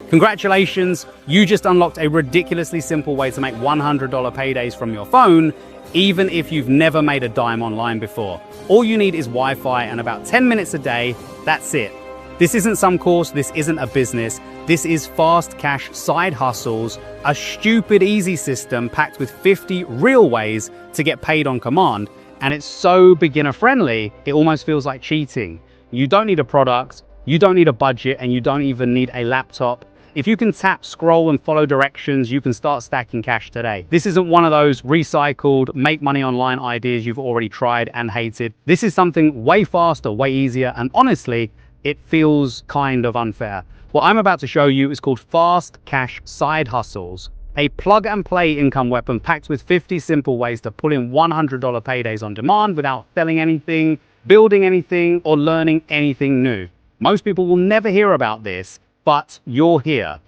Congratulations, you just unlocked a ridiculously simple way to make $100 paydays from your phone, even if you've never made a dime online before. All you need is Wi-Fi and about 10 minutes a day, that's it. This isn't some course, this isn't a business, this is fast cash side hustles, a stupid easy system packed with 50 real ways to get paid on command, and it's so beginner friendly, it almost feels like cheating. You don't need a product, you don't need a budget, and you don't even need a laptop. If you can tap, scroll, and follow directions, you can start stacking cash today. This isn't one of those recycled, make money online ideas you've already tried and hated. This is something way faster, way easier, and honestly, it feels kind of unfair. What I'm about to show you is called Fast Cash Side Hustles, a plug-and-play income weapon packed with 50 simple ways to pull in $100 paydays on demand without selling anything, building anything, or learning anything new. Most people will never hear about this, but you're here.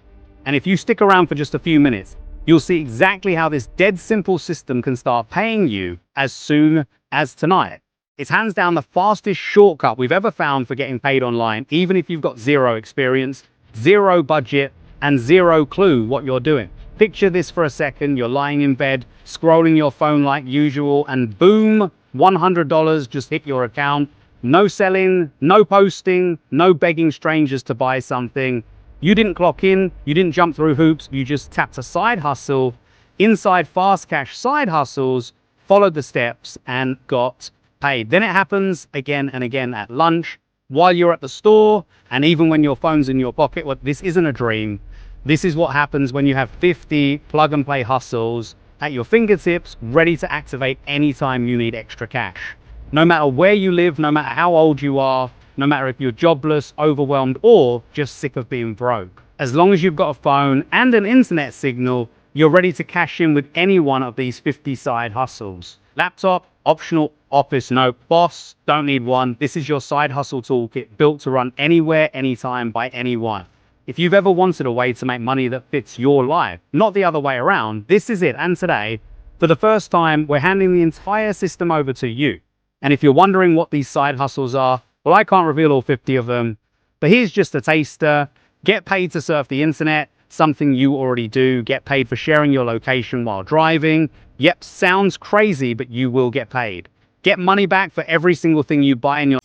And if you stick around for just a few minutes, you'll see exactly how this dead simple system can start paying you as soon as tonight. It's hands down the fastest shortcut we've ever found for getting paid online, even if you've got zero experience, zero budget, and zero clue what you're doing. Picture this for a second, you're lying in bed, scrolling your phone like usual, and boom, $100 just hit your account. No selling, no posting, no begging strangers to buy something. You didn't clock in, you didn't jump through hoops, you just tapped a side hustle inside Fast Cash Side Hustles, followed the steps, and got paid. Then it happens again and again at lunch, while you're at the store, and even when your phone's in your pocket. Well, this isn't a dream. This is what happens when you have 50 plug-and-play hustles at your fingertips, ready to activate anytime you need extra cash. No matter where you live, no matter how old you are, no matter if you're jobless, overwhelmed, or just sick of being broke. As long as you've got a phone and an internet signal, you're ready to cash in with any one of these 50 side hustles. Laptop, optional, office, no. Boss, don't need one. This is your side hustle toolkit built to run anywhere, anytime, by anyone. If you've ever wanted a way to make money that fits your life, not the other way around, this is it. And today, for the first time, we're handing the entire system over to you. And if you're wondering what these side hustles are, well, I can't reveal all 50 of them, but here's just a taster. Get paid to surf the internet, something you already do. Get paid for sharing your location while driving. Yep, sounds crazy, but you will get paid. Get money back for every single thing you buy in your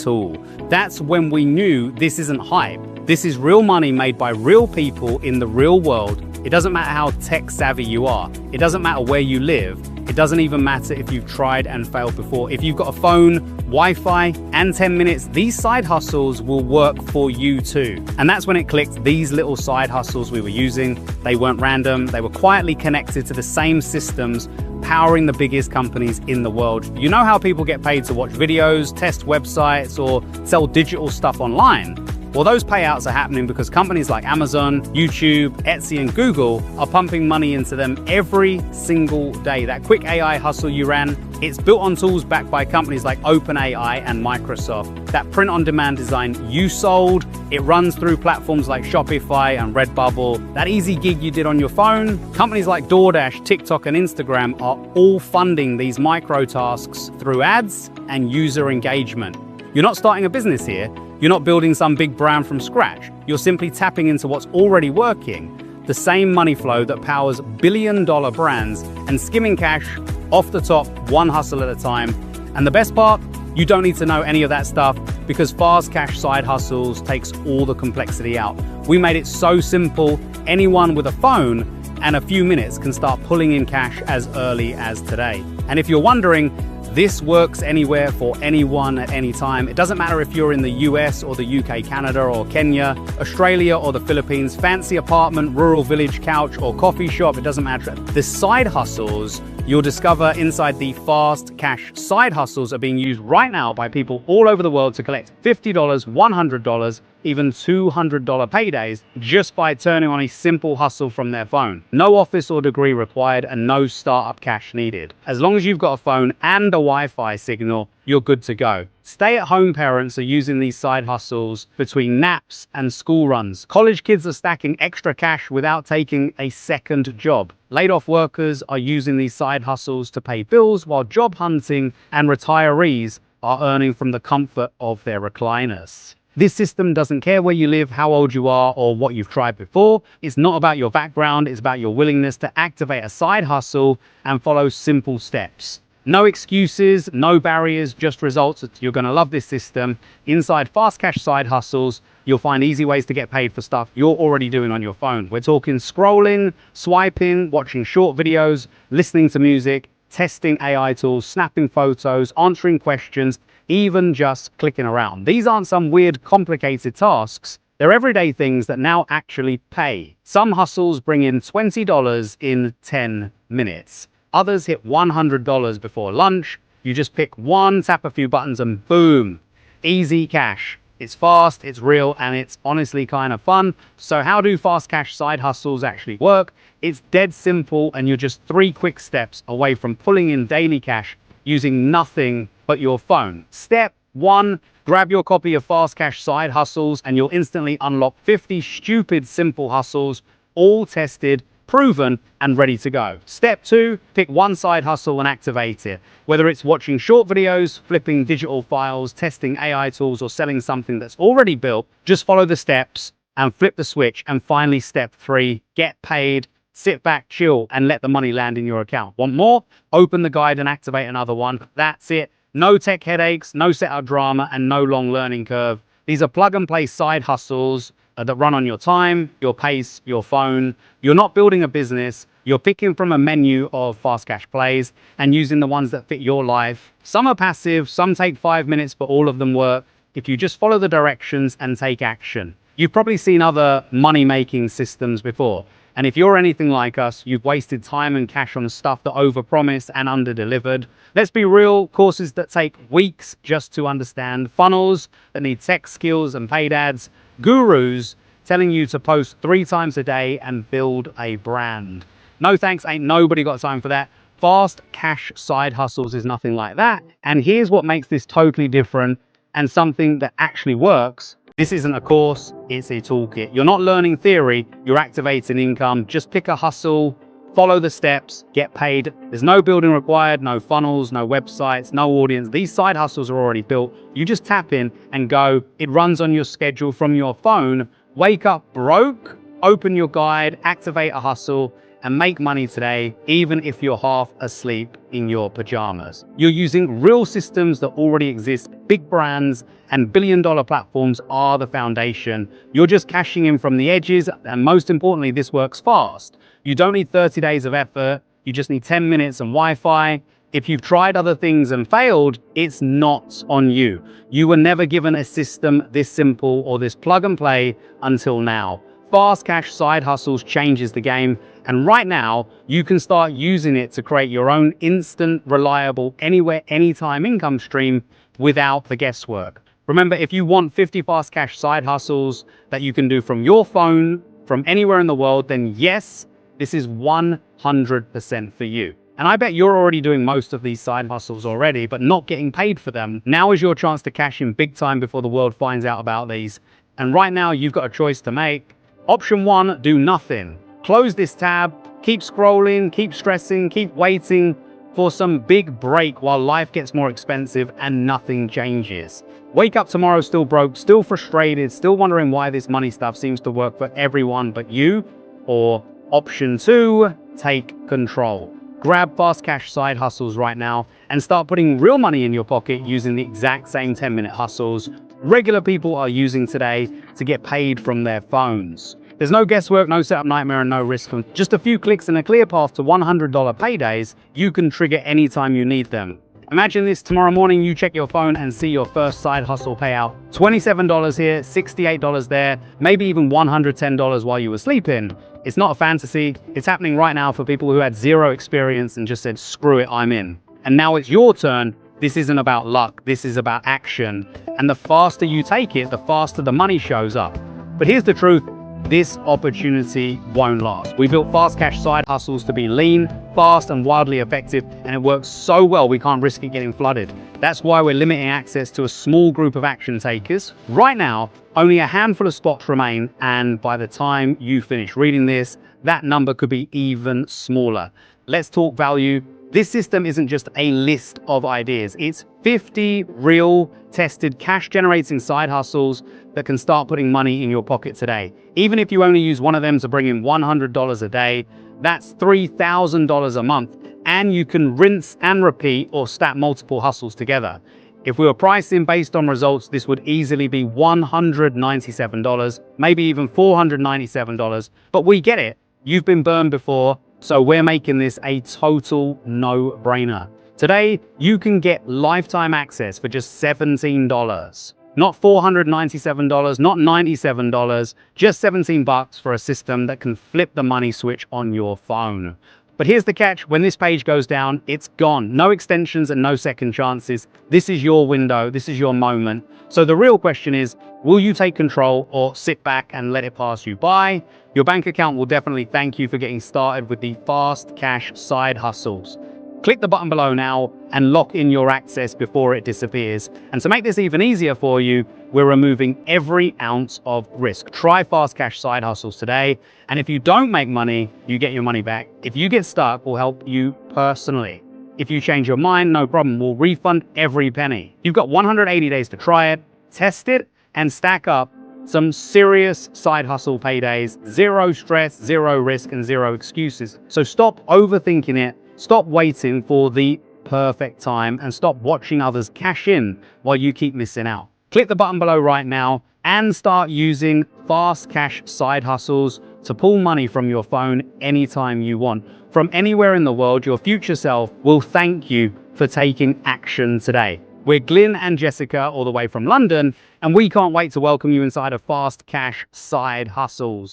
tool. That's when we knew this isn't hype. This is real money made by real people in the real world. It doesn't matter how tech savvy you are. It doesn't matter where you live. It doesn't even matter if you've tried and failed before. If you've got a phone, Wi-Fi, and 10 minutes, these side hustles will work for you too. And that's when it clicked. These little side hustles we were using, they weren't random. They were quietly connected to the same systems powering the biggest companies in the world. You know how people get paid to watch videos, test websites, or sell digital stuff online? Well, those payouts are happening because companies like Amazon, YouTube, Etsy, and Google are pumping money into them every single day. That quick AI hustle you ran, it's built on tools backed by companies like OpenAI and Microsoft. That print-on-demand design you sold, it runs through platforms like Shopify and Redbubble. That easy gig you did on your phone, companies like DoorDash, TikTok, and Instagram are all funding these micro tasks through ads and user engagement. You're not starting a business here. You're not building some big brand from scratch. You're simply tapping into what's already working, the same money flow that powers billion-dollar brands, and skimming cash off the top, one hustle at a time. And the best part, you don't need to know any of that stuff because Fast Cash Side Hustles takes all the complexity out. We made it so simple, anyone with a phone and a few minutes can start pulling in cash as early as today. And if you're wondering, this works anywhere for anyone at any time. It doesn't matter if you're in the US or the UK, Canada or Kenya, Australia or the Philippines, fancy apartment, rural village, couch or coffee shop, it doesn't matter. The side hustles you'll discover inside the Fast Cash Side Hustles are being used right now by people all over the world to collect $50, $100, even $200 paydays just by turning on a simple hustle from their phone. No office or degree required and no startup cash needed. As long as you've got a phone and a Wi-Fi signal, you're good to go. Stay-at-home parents are using these side hustles between naps and school runs. College kids are stacking extra cash without taking a second job. Laid-off workers are using these side hustles to pay bills, while job hunting and retirees are earning from the comfort of their recliners. This system doesn't care where you live, how old you are, or what you've tried before. It's not about your background, it's about your willingness to activate a side hustle and follow simple steps. No excuses, no barriers, just results. You're going to love this system. Inside Fast Cash Side Hustles, you'll find easy ways to get paid for stuff you're already doing on your phone. We're talking scrolling, swiping, watching short videos, listening to music, testing AI tools, snapping photos, answering questions, even just clicking around. These aren't some weird, complicated tasks. They're everyday things that now actually pay. Some hustles bring in $20 in 10 minutes. Others hit $100 before lunch. You just pick one, tap a few buttons, and boom, easy cash. It's fast, it's real, and it's honestly kind of fun. So how do Fast Cash Side Hustles actually work? It's dead simple, and you're just 3 quick steps away from pulling in daily cash using nothing but your phone. Step 1, grab your copy of Fast Cash Side Hustles, and you'll instantly unlock 50 stupid, simple hustles, all tested, proven, and ready to go. Step 2, pick one side hustle and activate it. Whether it's watching short videos, flipping digital files, testing AI tools, or selling something that's already built, just follow the steps and flip the switch. And finally, step 3, get paid, sit back, chill, and let the money land in your account. Want more? Open the guide and activate another one. That's it. No tech headaches, no setup drama, and no long learning curve. These are plug-and-play side hustles that run on your time, your pace, your phone. You're not building a business. You're picking from a menu of Fast Cash plays and using the ones that fit your life. Some are passive, some take 5 minutes, but all of them work if you just follow the directions and take action. You've probably seen other money-making systems before. And if you're anything like us, you've wasted time and cash on stuff that overpromised and underdelivered. Let's be real, courses that take weeks just to understand, funnels that need tech skills and paid ads, gurus telling you to post 3 times a day and build a brand. No thanks, ain't nobody got time for that. Fast Cash Side Hustles is nothing like that. And here's what makes this totally different and something that actually works. This isn't a course, it's a toolkit. You're not learning theory, you're activating income. Just pick a hustle, follow the steps, get paid. There's no building required, no funnels, no websites, no audience. These side hustles are already built. You just tap in and go. It runs on your schedule from your phone. Wake up broke, open your guide, activate a hustle, and make money today, even if you're half asleep in your pajamas. You're using real systems that already exist. Big brands and billion-dollar platforms are the foundation. You're just cashing in from the edges, and most importantly, this works fast. You don't need 30 days of effort. You just need 10 minutes and Wi-Fi. If you've tried other things and failed, it's not on you. You were never given a system this simple or this plug and play until now. Fast cash side hustles changes the game, and right now you can start using it to create your own instant, reliable, anywhere, anytime income stream without the guesswork. Remember, if you want 50 fast cash side hustles that you can do from your phone, from anywhere in the world, then yes, this is 100% for you. And I bet you're already doing most of these side hustles already, but not getting paid for them. Now is your chance to cash in big time before the world finds out about these. And right now you've got a choice to make. Option 1, do nothing. Close this tab, keep scrolling, keep stressing, keep waiting for some big break while life gets more expensive and nothing changes. Wake up tomorrow still broke, still frustrated, still wondering why this money stuff seems to work for everyone but you. Or option 2, take control. Grab fast cash side hustles right now and start putting real money in your pocket using the exact same 10-minute hustles regular people are using today to get paid from their phones. There's no guesswork, no setup nightmare, and no risk. From just a few clicks and a clear path to $100 paydays, you can trigger anytime you need them. Imagine this: tomorrow morning you check your phone and see your first side hustle payout. $27 here, $68 there, maybe even $110 while you were sleeping. It's not a fantasy, it's happening right now for people who had zero experience and just said, screw it, I'm in. And now it's your turn. This isn't about luck, this is about action. And the faster you take it, the faster the money shows up. But here's the truth, this opportunity won't last. We built fast cash side hustles to be lean, fast, and wildly effective, and it works so well we can't risk it getting flooded. That's why we're limiting access to a small group of action takers. Right now, only a handful of spots remain, and by the time you finish reading this, that number could be even smaller. Let's talk value. This system isn't just a list of ideas. It's 50 real, tested, cash-generating side hustles that can start putting money in your pocket today. Even if you only use one of them to bring in $100 a day, that's $3,000 a month, and you can rinse and repeat or stack multiple hustles together. If we were pricing based on results, this would easily be $197, maybe even $497, but we get it. You've been burned before, so we're making this a total no-brainer. Today, you can get lifetime access for just $17. Not $497, not $97, just 17 bucks for a system that can flip the money switch on your phone. But here's the catch: when this page goes down, it's gone. No extensions and no second chances. This is your window, this is your moment. So the real question is, will you take control or sit back and let it pass you by? Your bank account will definitely thank you for getting started with the fast cash side hustles. Click the button below now and lock in your access before it disappears. And to make this even easier for you, we're removing every ounce of risk. Try fast cash side hustles today. And if you don't make money, you get your money back. If you get stuck, we'll help you personally. If you change your mind, no problem. We'll refund every penny. You've got 180 days to try it, test it, and stack up some serious side hustle paydays. Zero stress, zero risk, and zero excuses. So stop overthinking it. Stop waiting for the perfect time and stop watching others cash in while you keep missing out. Click the button below right now and start using fast cash side hustles to pull money from your phone anytime you want. From anywhere in the world, your future self will thank you for taking action today. We're Glyn and Jessica, all the way from London, and we can't wait to welcome you inside of Fast Cash Side Hustles.